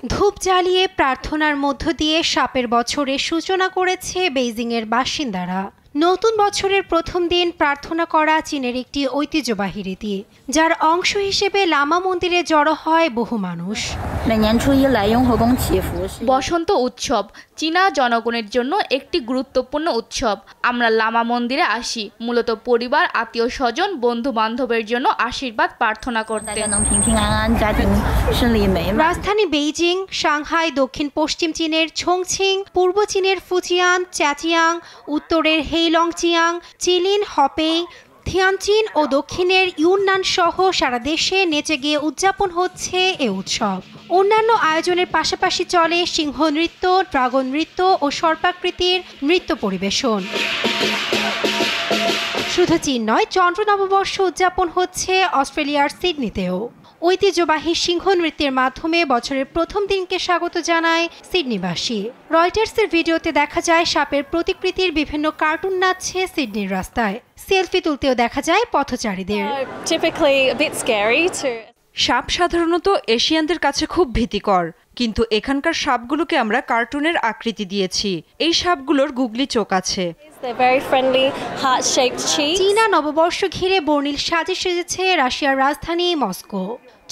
ধূপ জ্বালিয়ে প্রার্থনার মধ্য দিয়ে সাপের বছরের সূচনা করেছে বেইজিংয়ের বাসিন্দারা। নতুন বছরের প্রথম দিন প্রার্থনা করা চীনের একটি ঐতিহ্যবাহী রীতি, যার অংশ হিসেবে লামা মন্দিরে জড়ো হয় বহু মানুষ। বসন্ত উৎসব চীনা জনগণের জন্য একটি গুরুত্বপূর্ণ উৎসব। আমরা লামা মন্দিরে আসি মূলত পরিবার, আত্মীয় স্বজন, বন্ধু বান্ধবের জন্য আশীর্বাদ প্রার্থনা করতে। রাজধানী বেইজিং, সাংহাই, দক্ষিণ পশ্চিম চীনের ছংছিং, পূর্ব চীনের ফুজিয়ান, চ্যাচিয়াং, উত্তরের হেইলংচিয়াং, চিলিন, হপেই, থিয়ানচিন ও দক্ষিণের ইউননান সহ সারা দেশে নেচে গিয়ে উদযাপন হচ্ছে এ উৎসব। অন্যান্য আয়োজনের পাশাপাশি চলে সিংহ নৃত্য, ড্রাগন নৃত্য ও সর্পাকৃতির নৃত্য পরিবেশন। শুধু চীন নয়, চন্দ্র নববর্ষ উদযাপন হচ্ছে অস্ট্রেলিয়ার সিডনিতেও। ঐতিহ্যবাহী সিংহ নৃত্যের মাধ্যমে বছরের প্রথম দিনকে স্বাগত জানায় সিডনিবাসী। রয়টার্সের ভিডিওতে দেখা যায় সাপের প্রতিকৃতির বিভিন্ন কার্টুন নাচছে সিডনির রাস্তায়। সেলফি তুলতেও দেখা যায় পথচারীদের। সাপ সাধারণত এশিয়ানদের কাছে খুব ভীতিকর, কিন্তু এখানকার সাপগুলোকে আমরা কার্টুনের আকৃতি দিয়েছি। এই সাপগুলোর গুগলি চোখ আছে। চীনা নববর্ষ ঘিরে বর্ণিল সাজে সেজেছে রাশিয়ার রাজধানী মস্কো।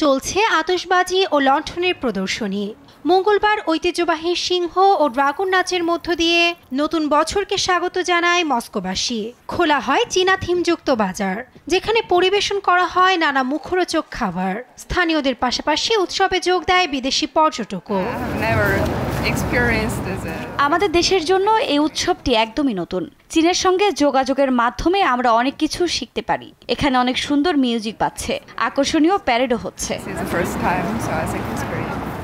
চলছে আতশবাজি ও লণ্ঠনের প্রদর্শনী। মঙ্গলবার ঐতিহ্যবাহী সিংহ ও ড্রাগন নাচের মধ্য দিয়ে নতুন বছরকে স্বাগত জানায় মস্কোবাসী। খোলা হয় চীনা থিমযুক্ত বাজার, যেখানে পরিবেশন করা হয় নানা মুখরোচক খাবার। স্থানীয়দের পাশাপাশি উৎসবে যোগ দেয় বিদেশি পর্যটকও। আমাদের দেশের জন্য এই উৎসবটি একদমই নতুন। চীনের সঙ্গে যোগাযোগের মাধ্যমে আমরা অনেক কিছু শিখতে পারি। এখানে অনেক সুন্দর মিউজিক বাজছে, আকর্ষণীয় প্যারেডও হচ্ছে।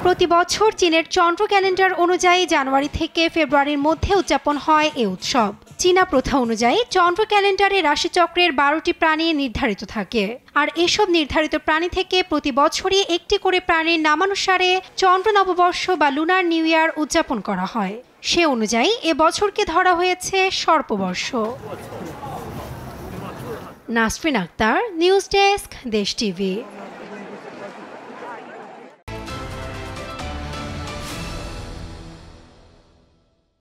প্রতি বছর চীনের চন্দ্র ক্যালেন্ডার অনুযায়ী জানুয়ারি থেকে ফেব্রুয়ারির মধ্যে উদযাপন হয় এই উৎসব। চীনা প্রথা অনুযায়ী চন্দ্র ক্যালেন্ডারে রাশিচক্রের 12টি প্রাণী নির্ধারিত থাকে, আর এসব নির্ধারিত প্রাণী থেকে প্রতি বছরই একটি করে প্রাণীর নামানুসারে চন্দ্র নববর্ষ বা লুনার নিউ ইয়ার উদযাপন করা হয়। সে অনুযায়ী এ বছরকে ধরা হয়েছে সর্পবর্ষ। নাসরিন আক্তার, নিউজ ডেস্ক, দেশ টিভি।